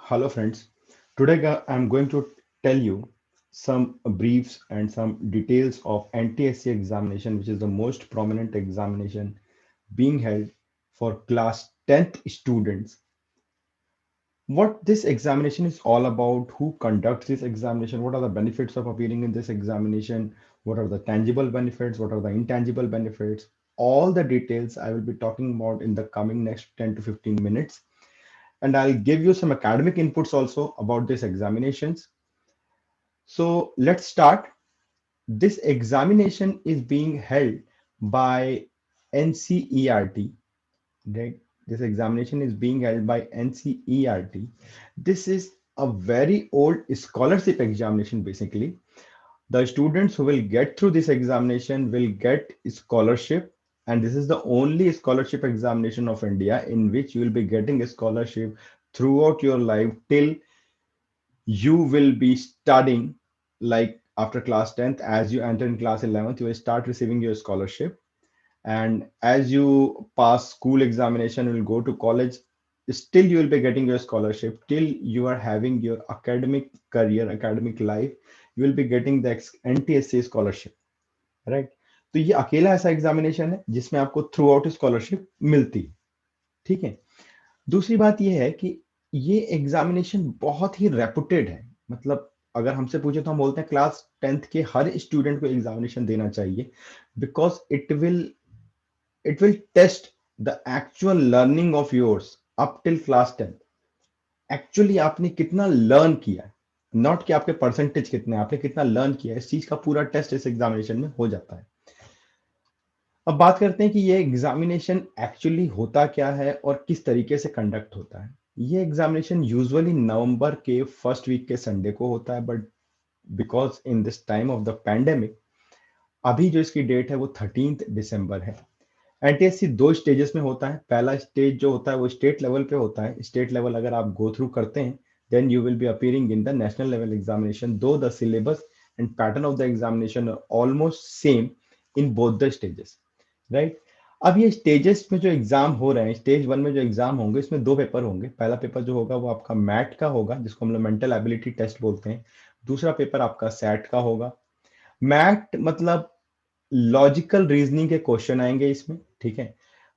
Hello, friends. Today, I'm going to tell you some briefs and some details of NTSC examination, which is the most prominent examination being held for class 10th students. What this examination is all about, who conducts this examination, what are the benefits of appearing in this examination, what are the tangible benefits, what are the intangible benefits, all the details I will be talking about in the coming next 10 to 15 minutes, and I'll give you some academic inputs also about these examinations. So let's start. This examination is being held by NCERT, right? This examination is being held by NCERT. This is a very old scholarship examination, basically. The students who will get through this examination will get scholarship, and this is the only scholarship examination of India in which you will be getting a scholarship throughout your life till you will be studying. Like after class 10th, as you enter in class 11th, you will start receiving your scholarship, and as you pass school examination, you will go to college, still you will be getting your scholarship till you are having your academic career, academic life, you will be getting the NTSC scholarship, right. तो ये अकेला ऐसा examination है जिसमें आपको through out scholarship मिलती है। ठीक है। दूसरी बात ये है कि ये एग्जामिनेशन बहुत ही रेपुटेड है। मतलब अगर हमसे पूछे तो हम बोलते हैं क्लास 10th के हर स्टूडेंट को एग्जामिनेशन देना चाहिए, because it will test the actual learning of yours up till class 10th। Actually आपने कितना लर्न किया है, नॉट कि आपके परसेंटेज कितने हैं, आपने कितना लर्न किया है, इस चीज का पूरा टेस्ट इस एग्जामिनेशन में हो जाता है। अब बात करते हैं कि ये एग्जामिनेशन एक्चुअली होता क्या है और किस तरीके से कंडक्ट होता है। ये एग्जामिनेशन यूजुअली नवंबर के फर्स्ट वीक के संडे को होता है, but because in this time of the pandemic अभी जो इसकी डेट है वो 13 दिसंबर है। एनटीएससी दो स्टेजेस में होता है। पहला स्टेज जो होता है वो स्टेट लेवल पे होता है। स्टेट लेवल अगर आप गो थ्रू करते हैं then you will be appearing in the national level examination, though the syllabus and pattern of the examination almost same in both the stages, right. अब ये स्टेजेस में जो एग्जाम हो रहे हैं, स्टेज वन में जो एग्जाम होंगे इसमें दो पेपर होंगे। पहला पेपर जो होगा वो आपका मैट का होगा, जिसको हम लोग मेंटल एबिलिटी टेस्ट बोलते हैं। दूसरा पेपर आपका सैट का होगा। मैट मतलब लॉजिकल रीजनिंग के क्वेश्चन आएंगे इसमें, ठीक है।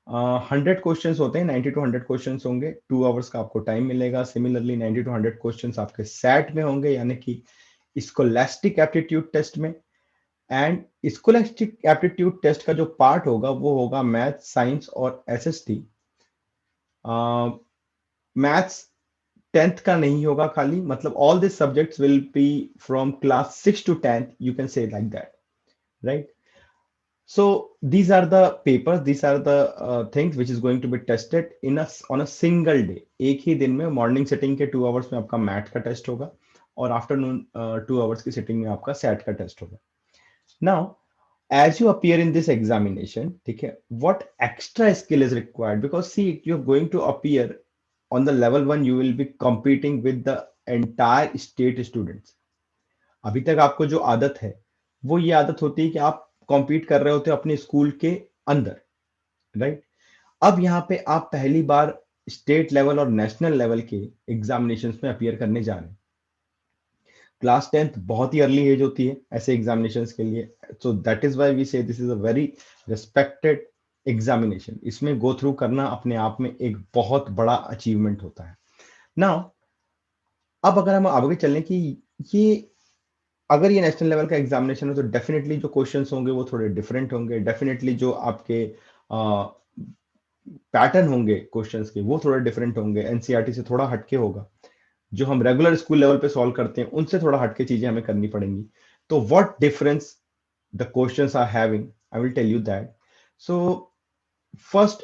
100 क्वेश्चन होते हैं, 90 to 100 क्वेश्चन होंगे, 2 आवर्स का आपको टाइम मिलेगा। सिमिलरली 90 to 100 क्वेश्चन आपके सैट में होंगे, यानी कि स्कोलास्टिक एप्टीट्यूड टेस्ट में। एंड स्कोलास्टिक एप्टीट्यूड टेस्ट का जो पार्ट होगा वो होगा मैथ, साइंस और एसएसटी। मैथ्स 10th का नहीं होगा खाली, मतलब all this subjects will be from class 6 to 10th, you can say like that, right? So these are the papers, these are the things which is going to be tested in a on a single day। एक ही दिन में morning sitting के 2 hours में आपका math का test होगा और afternoon 2 hours की सिटिंग में आपका सैट का टेस्ट होगा। Now as you appear in this examination, ठीक है, what extra skill is required? Because see, you're going to appear on the level 1, you will be competing with the entire state students। अभी तक आपको जो आदत है वो ये आदत होती है कि आप कॉम्पीट कर रहे होते हो अपने स्कूल के अंदर, राइट। अब यहाँ पे आप पहली बार स्टेट लेवल और नेशनल लेवल के एग्जामिनेशंस में अपियर करने जा रहे हैं। क्लास 10th बहुत ही अर्ली एज होती है ऐसे एग्जामिनेशंस के लिए, so that is why we say this is a very respected examination. इसमें गो थ्रू करना अपने आप में एक बहुत बड़ा अचीवमेंट होता है। नाउ अब अगर हम आगे चलें कि ये अगर ये नेशनल लेवल का एग्जामिनेशन है तो डेफिनेटली जो क्वेश्चंस होंगे वो थोड़े डिफरेंट होंगे। डेफिनेटली जो आपके पैटर्न होंगे क्वेश्चंस के वो थोड़े डिफरेंट होंगे, एनसीईआरटी से थोड़ा हटके होगा। जो हम रेगुलर स्कूल लेवल पे सॉल्व करते हैं उनसे थोड़ा हटके चीजें हमें करनी पड़ेंगी। तो what difference the questions are having, I will tell you that. So first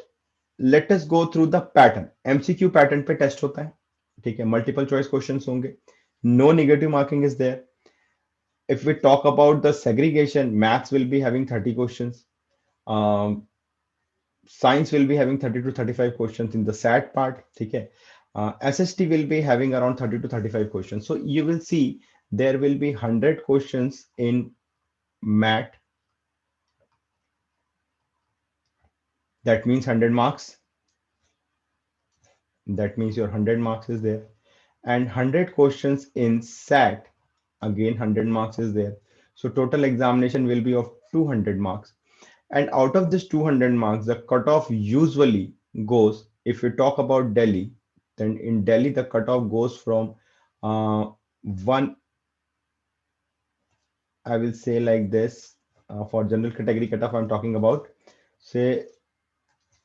let us go through the pattern. MCQ pattern पे टेस्ट होता है, ठीक है। मल्टीपल चॉइस क्वेश्चंस होंगे, no negative marking is there. If we talk about the segregation, maths will be having 30 questions. Science will be having 30 to 35 questions in the SAT part. Okay. SST will be having around 30 to 35 questions. So you will see there will be 100 questions in math. That means 100 marks. That means your 100 marks is there. and 100 questions in SAT, again 100 marks is there. So total examination will be of 200 marks. And out of this 200 marks, the cutoff usually goes, if we talk about Delhi, then in Delhi, the cutoff goes from one, I will say like this, for general category cutoff I'm talking about, say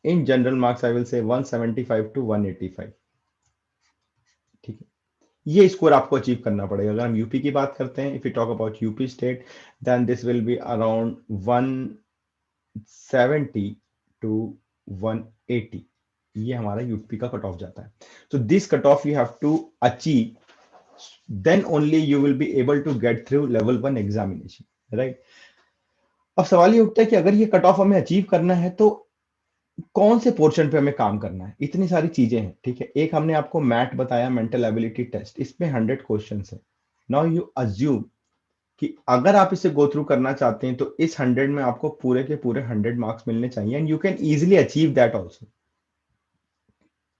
in general marks, I will say 175 to 185. ठीक है, ये score आपको achieve करना पड़ेगा। अगर हम UP की बात करते हैं, if you talk about UP state, then this will be around 170 to 180। ये हमारा यूपी का कट ऑफ जाता है। तो this cut off you have to achieve, then only you will be able to get through level 1 examination, right. अब सवाल ये उठता है कि अगर ये कट ऑफ हमें अचीव करना है तो कौन से पोर्शन पे हमें काम करना है। इतनी सारी चीजें हैं, ठीक है। एक हमने आपको मैट बताया, मेंटल एबिलिटी टेस्ट, इसमें 100 क्वेश्चन है। नाउ यू अज्यूम कि अगर आप इसे गो थ्रू करना चाहते हैं तो इस 100 में आपको पूरे के पूरे 100 मार्क्स मिलने चाहिए, and you can easily achieve that also.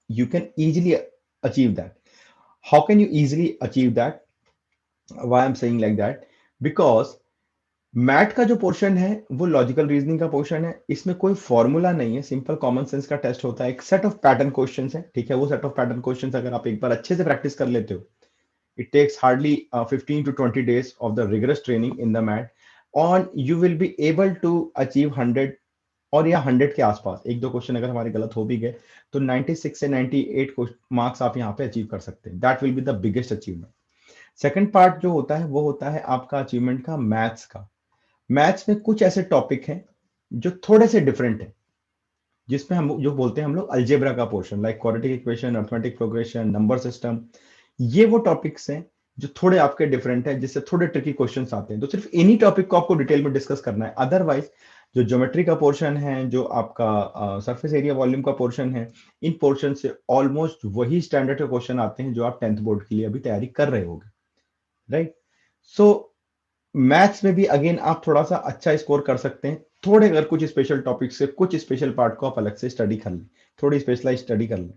You can easily achieve that. How can you easily achieve that? Why I'm saying like that? Because math का जो पोर्शन है वो लॉजिकल रीजनिंग का पोर्शन है। इसमें कोई फॉर्मूला नहीं है, सिंपल कॉमन सेंस का टेस्ट होता है। एक सेट ऑफ पैटर्न क्वेश्चंस है, ठीक है। वो सेट ऑफ पैटर्न क्वेश्चंस अगर आप एक बार अच्छे से प्रैक्टिस कर लेते हो, it takes hardly 15 to 20 days of the rigorous training in the mat, और you will be able to achieve 100, और या 100 के आसपास। एक दो क्वेश्चन अगर हमारे गलत हो भी गए तो 96 से 98 मार्क्स आप यहाँ पे अचीव कर सकते हैं। That will be the biggest achievement. Second part जो होता है वो होता है आपका अचीवमेंट का मैथ्स का। मैथ्स में कुछ ऐसे टॉपिक हैं जो थोड़े से डिफरेंट है, जिसमें हम जो बोलते हैं हम लोग अलजेब्रा का portion, like quadratic equation, arithmetic progression, number system. ये वो टॉपिक्स हैं जो थोड़े आपके डिफरेंट है, जिससे थोड़े ट्रिकी क्वेश्चंस आते हैं। तो सिर्फ इन्हीं टॉपिक को आपको डिटेल में डिस्कस करना है। अदरवाइज जो ज्योमेट्री का पोर्शन है, जो आपका सरफेस एरिया वॉल्यूम का पोर्शन है, इन पोर्शन से ऑलमोस्ट वही स्टैंडर्ड के क्वेश्चन आते हैं जो आप 10th बोर्ड के लिए अभी तैयारी कर रहे होगे, राइट। सो मैथ्स में भी अगेन आप थोड़ा सा अच्छा स्कोर कर सकते हैं, थोड़े अगर कुछ स्पेशल टॉपिक से कुछ स्पेशल पार्ट को आप अलग से स्टडी कर लें, थोड़ी स्पेशलाइज स्टडी कर लें।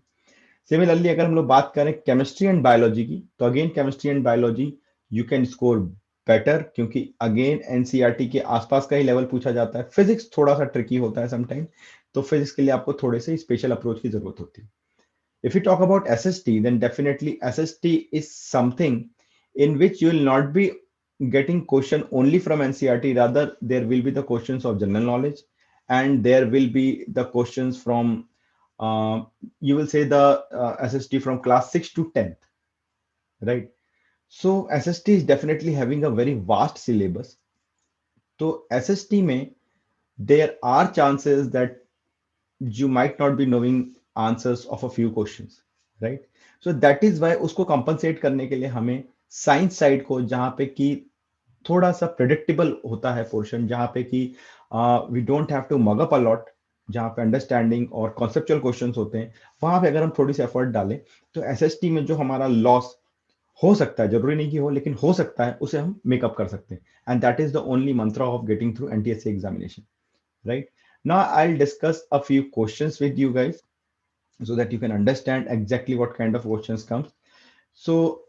सिमिलरली अगर हम लोग बात करें केमिस्ट्री एंड बायोलॉजी की, तो again chemistry and biology you can score better, क्योंकि अगेन एनसीईआरटी के आसपास का ही लेवल पूछा जाता है। फिजिक्स थोड़ा सा ट्रिकी होता है समटाइम, तो फिजिक्स के लिए आपको थोड़े से स्पेशल अप्रोच की जरूरत होती है। If you talk about SST, then definitely SST is something in which you will not be getting question only from NCERT. Rather, there will be the questions of general knowledge, and there will be the questions from you will say the SST from class 6 to 10th, right? So SST is definitely having a very vast syllabus. So SST में there are chances that you might not be knowing answers of a few questions, right? So that is why उसको compensate करने के लिए हमें science side को, जहां पे कि थोड़ा सा प्रिडिक्टेबल होता है पोर्शन, जहां पे कि we don't have to mug up a lot, जहां पे अंडरस्टैंडिंग और कॉन्सेप्चुअल क्वेश्चंस होते हैं, वहां पे अगर हम थोड़ी सी एफर्ट डालें तो एसएसटी में जो हमारा लॉस हो सकता है, जरूरी नहीं कि हो, लेकिन हो सकता है, उसे हम मेकअप कर सकते हैं। And that is the only mantra of getting through NTSC examination, right? Now I'll discuss a few questions with you guys so that you can understand exactly what kind of questions comes. So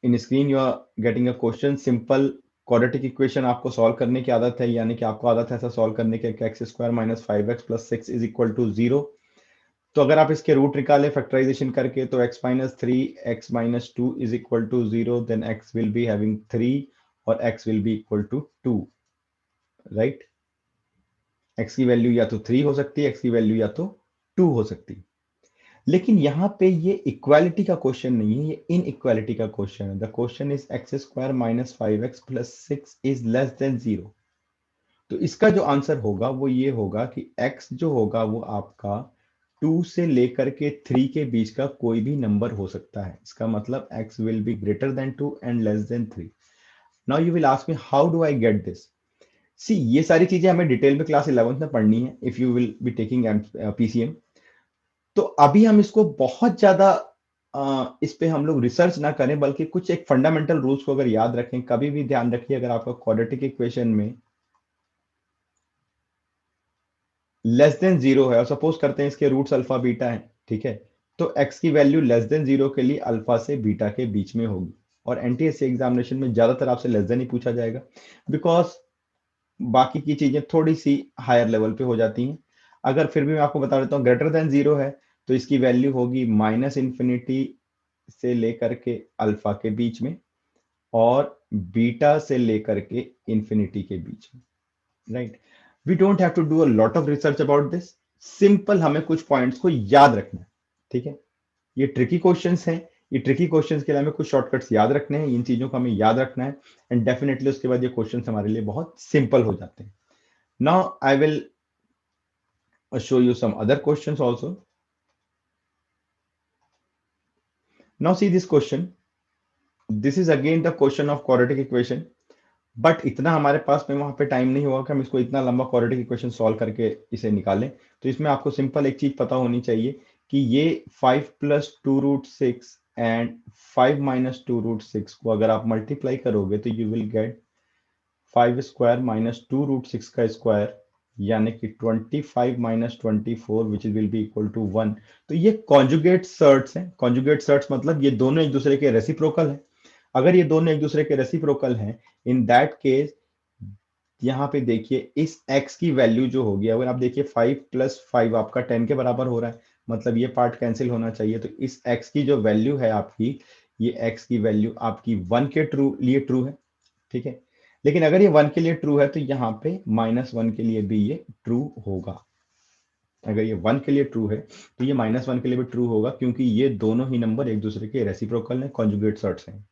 in screen you are getting a question, simple quadratic equation आपको solve करने की आदत है, यानी कि आपको आदत है ऐसा सॉल्व करने की कि x square minus 5x plus 6 is equal to 0। तो अगर आप इसके रूट निकालें फैक्टराइजेशन करके, तो x minus 3 x minus 2 is equal to 0, then x will be having 3 और x will be equal to 2, right. x की वैल्यू या तो 3 हो सकती है, x की वैल्यू या तो 2 हो सकती है। लेकिन यहाँ पे ये इक्वालिटी का क्वेश्चन नहीं है, ये इन इक्वालिटी का क्वेश्चन है। The question is x square minus 5x plus 6 is less than 0। तो इसका जो आंसर होगा वो ये होगा कि x जो होगा वो आपका 2 से लेकर के 3 के बीच का कोई भी नंबर हो सकता है। इसका मतलब x will be greater than 2 and less than 3। Now you will ask me how do I get this. See, ये सारी चीजें हमें डिटेल में क्लास 11th में पढ़नी है, if you will be taking PCM. तो अभी हम इसको बहुत ज्यादा इस पे हम लोग रिसर्च ना करें, बल्कि कुछ एक फंडामेंटल रूल्स को अगर याद रखें। कभी भी ध्यान रखिए, अगर आपका क्वाड्रेटिक इक्वेशन में लेस देन 0 है, और सपोज करते हैं इसके रूट्स अल्फा बीटा है, ठीक है, तो x की वैल्यू लेस देन 0 के लिए अल्फा से बीटा के बीच में होगी। और एनटीएससी एग्जामिनेशन में ज्यादातर आपसे लेस देन ही पूछा जाएगा, बिकॉज बाकी की चीजें थोड़ी सी हायर लेवल पे हो जाती हैं। अगर फिर भी मैं आपको बता देता हूँ ग्रेटर देन 0 है तो इसकी वैल्यू होगी माइनस इन्फिनिटी से लेकर के अल्फा के बीच में और बीटा से लेकर के इंफिनिटी के बीच में, right. We don't have to do a lot of research about this, simple हमें कुछ पॉइंट्स को याद रखना है, ठीक है। ये ट्रिकी क्वेश्चंस हैं, ये ट्रिकी क्वेश्चंस के लिए हमें कुछ शॉर्टकट्स याद रखने हैं, इन चीजों को हमें याद रखना है एंड डेफिनेटली उसके बाद ये क्वेश्चंस हमारे लिए बहुत सिंपल हो जाते हैं। Now I will show you some other questions also. Now see this question. This is again the question of quadratic equation. But इतना हमारे पास में वहां पे टाइम नहीं होगा कि हम इसको इतना लंबा क्वाड्रेटिक इक्वेशन सॉल्व करके इसे निकालें। तो इसमें आपको सिंपल एक चीज पता होनी चाहिए कि ये 5+2√6 एंड 5-2√6 को अगर आप मल्टीप्लाई करोगे तो यू विल गेट 5² - 2√6 का स्क्वायर, यानी कि 25 - 24 which will be equal to 1। तो ये कॉन्जुगेट सर्ट्स हैं। कॉन्जुगेट सर्ट्स मतलब ये दोनों एक दूसरे के रेसिप्रोकल हैं। अगर ये दोनों एक दूसरे के रेसिप्रोकल हैं, इन दैट केस यहाँ पे देखिए इस x की वैल्यू जो होगी, अगर आप देखिए 5 + 5 आपका 10 के बराबर हो रहा है, मतलब ये पार्ट कैंसिल होना चाहिए। तो इस x की जो वैल्यू है आपकी, ये x की वैल्यू आपकी 1 के लिए ट्रू है, ठीक है। लेकिन अगर ये 1 के लिए ट्रू है तो यहाँ पे -1 के लिए भी ये ट्रू होगा। अगर ये 1 के लिए ट्रू है तो ये -1 के लिए भी ट्रू होगा, क्योंकि ये दोनों ही नंबर एक दूसरे के रेसिप्रोकल हैं, कॉन्जुगेट सर्ट्स हैं,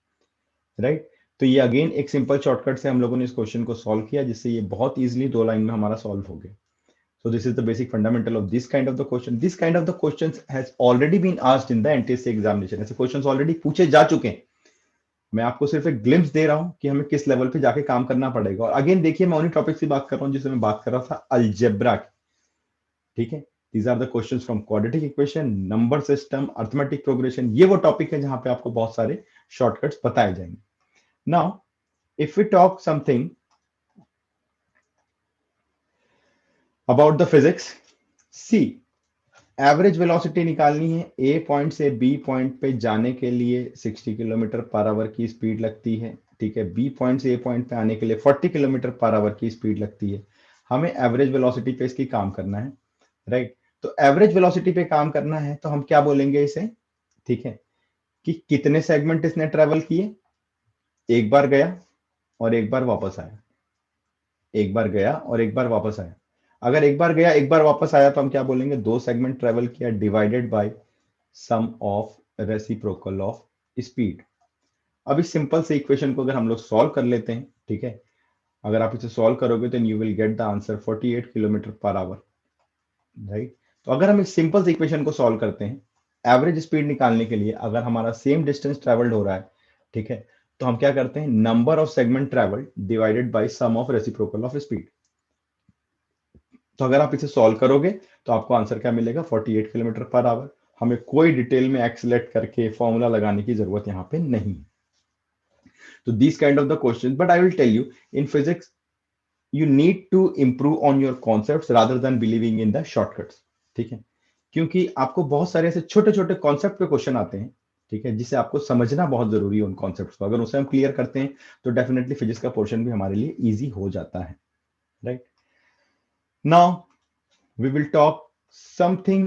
राइट। तो ये अगेन एक सिंपल शॉर्टकट से हम लोगों ने इस क्वेश्चन को सॉल्व किया, जिससे ये बहुत इजीली 2 लाइन में हमारा सॉल्व हो गया। So this is the basic fundamental of this kind of the question. This kind of the questions has already been asked in the NTSC examination. ऐसे क्वेश्चंस ऑलरेडी पूछे जा चुके हैं। मैं आपको सिर्फ एक ग्लिम्स दे रहा हूं कि हमें किस लेवल पे जाके काम करना पड़ेगा। और अगेन देखिए, मैं उन्हीं टॉपिक से बात कर रहा हूं जिससे मैं बात कर रहा था, अलजेब्रा की, ठीक है। These are the questions from quadratic equation, number system, arithmetic progression. ये वो टॉपिक है जहां पे आपको बहुत सारे शॉर्टकट्स बताए जाएंगे। Now if we talk something about the physics, see average velocity निकालनी है। ए पॉइंट से बी पॉइंट पे जाने के लिए 60 किलोमीटर पर आवर की स्पीड लगती है, ठीक है। बी पॉइंट से ए पॉइंट पे आने के लिए 40 किलोमीटर पर आवर की स्पीड लगती है। हमें एवरेज वेलोसिटी पे इसकी काम करना है, राइट। तो एवरेज वेलोसिटी पे काम करना है तो हम क्या बोलेंगे इसे, ठीक है, कि कितने सेगमेंट इसने ट्रेवल किए। एक बार गया और एक बार वापस आया, एक बार गया और एक बार वापस आया। अगर एक बार गया एक बार वापस आया तो हम क्या बोलेंगे, 2 सेगमेंट ट्रेवल किया divided by sum of reciprocal of speed. अब इस सिंपल से इक्वेशन को अगर हम लोग सॉल्व कर लेते हैं, ठीक है, अगर आप इसे सॉल्व करोगे तो you will get the answer 48 kilometre per hour, right. तो अगर हम इस सिंपल से इक्वेशन को सॉल्व करते हैं, एवरेज स्पीड निकालने के लिए अगर हमारा सेम डिस्टेंस ट्रेवल्ड हो रहा है, ठीक है, तो हम क्या करते हैं, number of segment travelled divided by sum of reciprocal of speed. तो अगर आप इसे सॉल्व करोगे तो आपको आंसर क्या मिलेगा, 48 किलोमीटर पर आवर। हमें कोई डिटेल में एक्सलेट करके फॉर्मूला लगाने की जरूरत यहाँ पे नहीं। तो this kind of the question, but I will tell you in physics you need to improve on your concepts rather than believing in the shortcuts, ठीक है। क्योंकि आपको बहुत सारे ऐसे छोटे छोटे कॉन्सेप्ट पे क्वेश्चन आते हैं, ठीक है, जिसे आपको समझना बहुत जरूरी है उन कॉन्सेप्ट्स को। अगर उसे हम क्लियर करते हैं तो डेफिनेटली फिजिक्स का पोर्शन भी हमारे लिए ईजी हो जाता है, right. Now we will talk something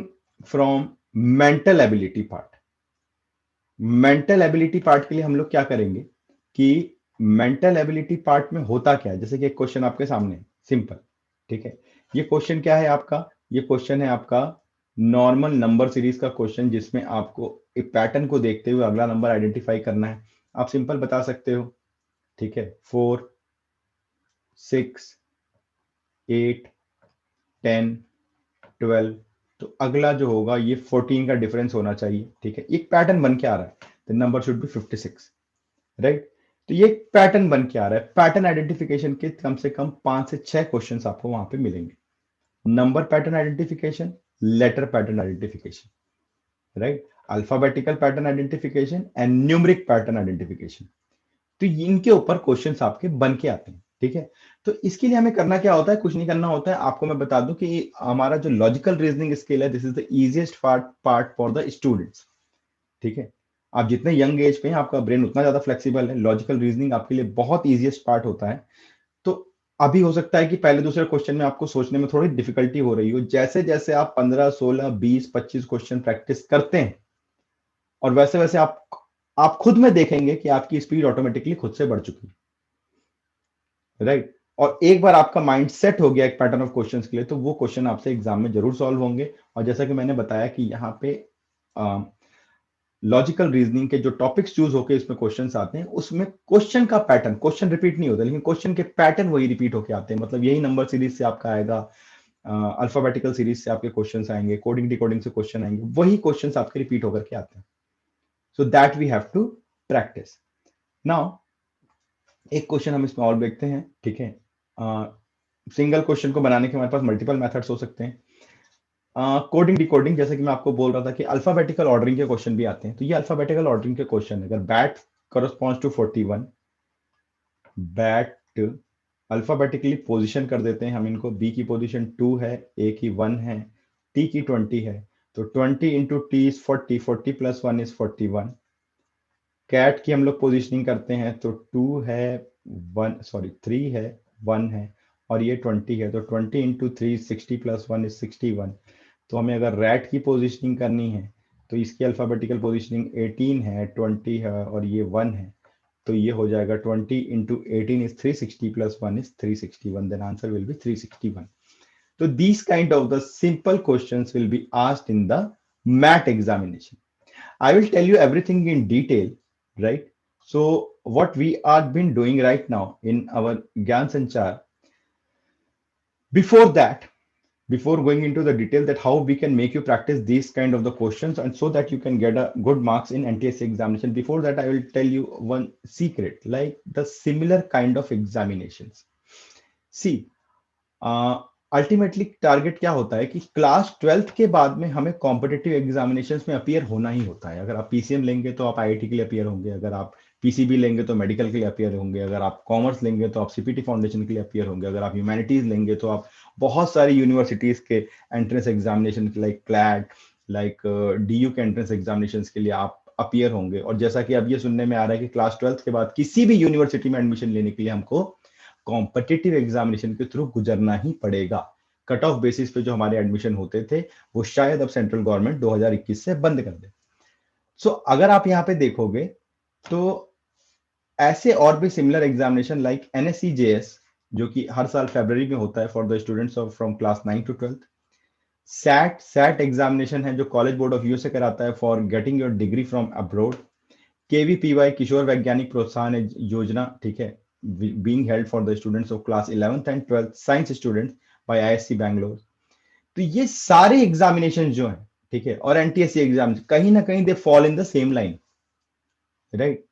from mental ability part. Mental ability part के लिए हम लोग क्या करेंगे कि मेंटल एबिलिटी पार्ट में होता क्या है, जैसे कि एक क्वेश्चन आपके सामने सिंपल, ठीक है। ये क्वेश्चन क्या है आपका, ये क्वेश्चन है आपका नॉर्मल नंबर सीरीज का क्वेश्चन, जिसमें आपको एक पैटर्न को देखते हुए अगला नंबर आइडेंटिफाई करना है। आप सिंपल बता सकते हो, ठीक है, 4, 6, 8, 10, 12। तो अगला जो होगा ये 14 का डिफरेंस होना चाहिए, ठीक है। एक पैटर्न बन के आ रहा है, the number should be 56, right. तो ये पैटर्न बन के आ रहा है। पैटर्न आइडेंटिफिकेशन के कम से कम 5 से 6 क्वेश्चंस आपको वहां पे मिलेंगे। Number pattern identification, letter pattern identification, right, alphabetical pattern identification and numeric pattern identification. तो इनके ऊपर क्वेश्चंस आपके बन के आते हैं। ठीक है। तो इसके लिए हमें करना क्या होता है, कुछ नहीं करना होता है। आपको मैं बता दूं कि हमारा जो लॉजिकल रीजनिंग स्किल है, this is the easiest part for the students. ठीक है। आप जितने यंग एज पे हैं, आपका ब्रेन उतना ज्यादा फ्लेक्सिबल है, लॉजिकल रीजनिंग आपके लिए बहुत इजीएस्ट पार्ट होता है। तो अभी हो सकता है कि पहले दूसरे क्वेश्चन में आपको सोचने में थोड़ी डिफिकल्टी हो रही हो, जैसे जैसे आप 15 16 20 25 क्वेश्चन प्रैक्टिस करते हैं, और वैसे वैसे आप खुद में देखेंगे कि आपकी स्पीड ऑटोमेटिकली खुद से बढ़ चुकी है, राइट। और एक बार आपका माइंड सेट हो गया एक पैटर्न ऑफ क्वेश्चंस के लिए, तो वो क्वेश्चन आपसे एग्जाम में जरूर सॉल्व होंगे। और जैसा कि मैंने बताया कि यहाँ पे लॉजिकल रीजनिंग के जो टॉपिक्स चूज होकर इसमें क्वेश्चंस आते हैं, उसमें क्वेश्चन का पैटर्न, क्वेश्चन रिपीट नहीं होता, लेकिन क्वेश्चन के पैटर्न वही रिपीट होकर आते हैं। मतलब यही नंबर सीरीज से आपका आएगा, अल्फाबेटिकल सीरीज से आपके क्वेश्चंस आएंगे, कोडिंग डिकोडिंग से क्वेश्चन आएंगे, वही क्वेश्चंस आपके रिपीट होकर के आते हैं। So that we have to practise. Now एक क्वेश्चन हम इसमें और देखते हैं, ठीक है। सिंगल क्वेश्चन को बनाने के हमारे पास मल्टीपल मेथड्स हो सकते हैं। कोडिंग डिकोडिंग, जैसे कि मैं आपको बोल रहा था कि अल्फाबेटिकल ऑर्डरिंग के क्वेश्चन भी आते हैं। तो ये अल्फाबेटिकल ऑर्डरिंग के क्वेश्चन, अगर bat corresponds to 41, bat alphabetically position कर देते हैं हम इनको, बी की पोजीशन 2 है, ए की 1 है, टी की 20 है, तो 20 into T is 40, 40 plus 1 is 41। Cat की हम लोग पोजीशनिंग करते हैं, तो 2 है, 1 सॉरी 3 है, 1 है, और ये 20 है, तो 20 इंटू 3 60 प्लस 1 इज 61। तो हमें अगर रैट की पोजीशनिंग करनी है, तो इसकी अल्फाबेटिकल पोजीशनिंग 18 है, 20 है, और ये 1 है, तो ये हो जाएगा 20 into 18 is 360 plus 1 is 361, then answer will be 361। तो these kind of the simple questions will be asked in the MAT examination. I will tell you everything in detail, right? So what we are been doing right now in our Gyan Sanchar, before that, before going into the detail that how we can make you practice these kind of the questions and so that you can get a good marks in NTSC examination, before that I will tell you one secret, like the similar kind of examinations. See, ultimately target क्या होता है कि class 12th के बाद में हमें competitive examinations में appear होना ही होता है। अगर आप पीसीएम लेंगे तो आप आईआईटी के लिए अपियर होंगे, अगर आप पीसीबी लेंगे तो मेडिकल के लिए अपियर होंगे, अगर आप कॉमर्स लेंगे तो आप सीपीटी फाउंडेशन के लिए अपियर होंगे, अगर आप ह्यूमैनिटीज लेंगे तो आप बहुत सारी यूनिवर्सिटीज के entrance examination like CLAT, like DU के एंट्रेंस एग्जामिनेशन के लिए आप अपियर होंगे। और जैसा कि अब ये सुनने में आ रहा है कि क्लास 12th के बाद किसी भी यूनिवर्सिटी में एडमिशन लेने के लिए हमको कॉम्पिटिटिव एग्जामिनेशन के थ्रू गुजरना ही पड़ेगा। कट ऑफ बेसिस पे जो हमारे एडमिशन होते थे, वो शायद अब सेंट्रल गवर्नमेंट 2021 से बंद कर दे। सो अगर आप यहाँ पे देखोगे तो ऐसे और भी सिमिलर एग्जामिनेशन लाइक एनएससीजेएस, जो कि हर साल फरवरी में होता है for the students of from class 9 to 12th। SAT examination है जो कॉलेज बोर्ड ऑफ यूएसए कराता है for getting your degree from abroad. KVPY Kishore Vaigyanik Protsahan योजना, ठीक है, being held for the students of class 11th and 12th science students by ISC Bangalore. तो ये सारे एग्जामिनेशन जो हैं, ठीक है, और एनटीएससी एग्जाम कहीं ना कहीं they fall in the same line, right.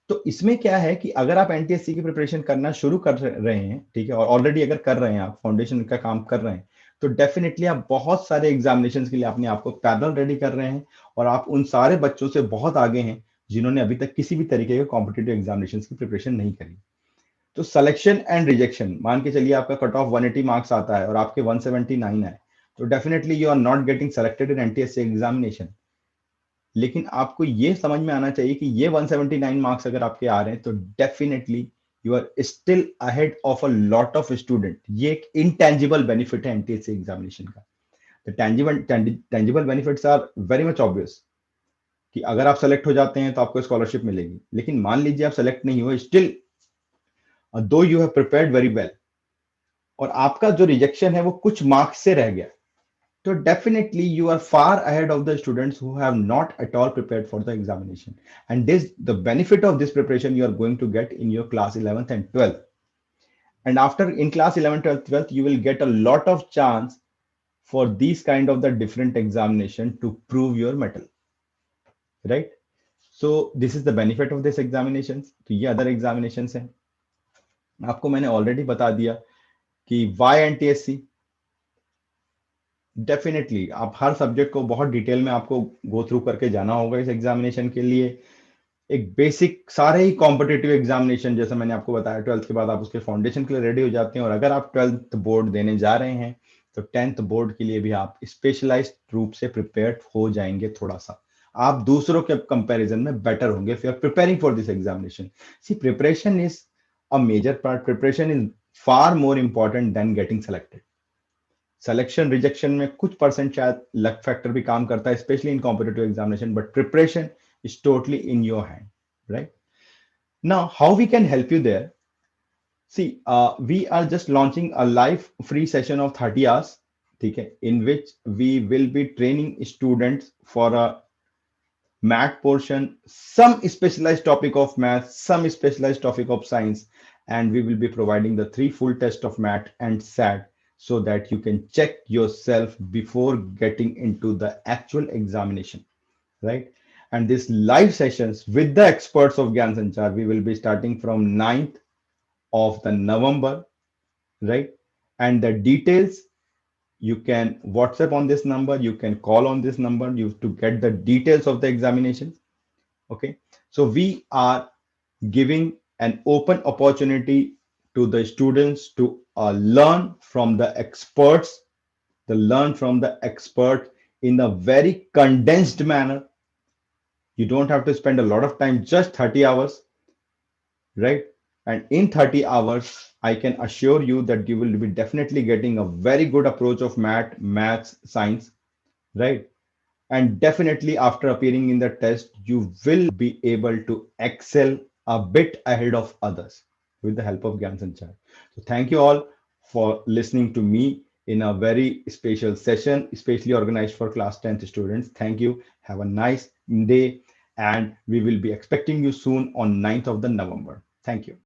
तो इसमें क्या है कि अगर आप एनटीएससी की प्रिपरेशन करना शुरू कर रहे हैं, ठीक है, और ऑलरेडी अगर कर रहे हैं, आप फाउंडेशन का काम कर रहे हैं, तो डेफिनेटली आप बहुत सारे एग्जामिनेशन के लिए अपने आप को पैरेलल रेडी कर रहे हैं, और आप उन सारे बच्चों से बहुत आगे हैं जिन्होंने अभी तक किसी भी तरीके के कॉम्पिटेटिव एग्जामिनेशन की प्रिपरेशन नहीं करी। तो सिलेक्शन एंड रिजेक्शन, मान के चलिए आपका कट ऑफ 180 मार्क्स आता है और आपके 179 है, तो definitely you are not getting selected in NTSE examination. लेकिन आपको ये समझ में आना चाहिए कि ये 179 मार्क्स अगर आपके आ रहे हैं, तो definitely you are still ahead of a lot of student. ये एक इनटेंजिबल बेनिफिट है एनटीएससी एग्जामिनेशन का। The tangible benefits are very much obvious कि अगर आप सेलेक्ट हो जाते हैं तो आपको स्कॉलरशिप मिलेगी, लेकिन मान लीजिए आप सेलेक्ट नहीं हुए, स्टिल दो you have prepared very well, और आपका जो रिजेक्शन है वो कुछ मार्क्स से रह गया, तो definitely you are far ahead of the students who have not at all prepared for the examination. And this, the benefit of this preparation you are going to get in your class 11th and 12th. And after in class 11th, 12th, 12th, you will get a lot of chance for these kind of the different examination to prove your mettle, right? So this is the benefit of this examinations. तो ये other examinations हैं। आपको मैंने already बता दिया कि why NTSC। Definitely आप हर subject को बहुत डिटेल में आपको गो थ्रू करके जाना होगा इस एग्जामिनेशन के लिए। एक बेसिक सारे ही कॉम्पिटिटिव एग्जामिनेशन, जैसे मैंने आपको बताया, 12th के बाद आप उसके फाउंडेशन के लिए रेडी हो जाते हैं, और अगर आप 12th बोर्ड देने जा रहे हैं तो 10th बोर्ड के लिए भी आप स्पेशलाइज्ड रूप से प्रिपेयर्ड हो जाएंगे। थोड़ा सा आप दूसरों के कंपैरिजन में बेटर होंगे if you are preparing for this examination. See, preparation is a major part, preparation is far more important than getting selected. Selection rejection में कुछ परसेंट शायद लक फैक्टर भी काम करता है, specially in competitive examination, but preparation is totally in your hand, right? Now, how we can help you there? See, we are just launching a live free session of 30 hours, okay, in which we will be training students for a math portion, some specialized topic of math, some specialized topic of science, and we will be providing the 3 full test of math and SAT so that you can check yourself before getting into the actual examination, right? And these live sessions with the experts of Gyan Sanchar, we will be starting from 9th of the November, right? And the details, you can WhatsApp on this number, you can call on this number, you to get the details of the examination. Okay, so we are giving an open opportunity to the students to learn from the experts, to learn from the expert in a very condensed manner. You don't have to spend a lot of time, just 30 hours, right? And in 30 hours, I can assure you that you will be definitely getting a very good approach of maths, science, right? And definitely after appearing in the test, you will be able to excel a bit ahead of others with the help of Gyan Sanchar. So thank you all for listening to me in a very special session, especially organized for class 10th students. Thank you. Have a nice day, and we will be expecting you soon on 9th of the November. Thank you.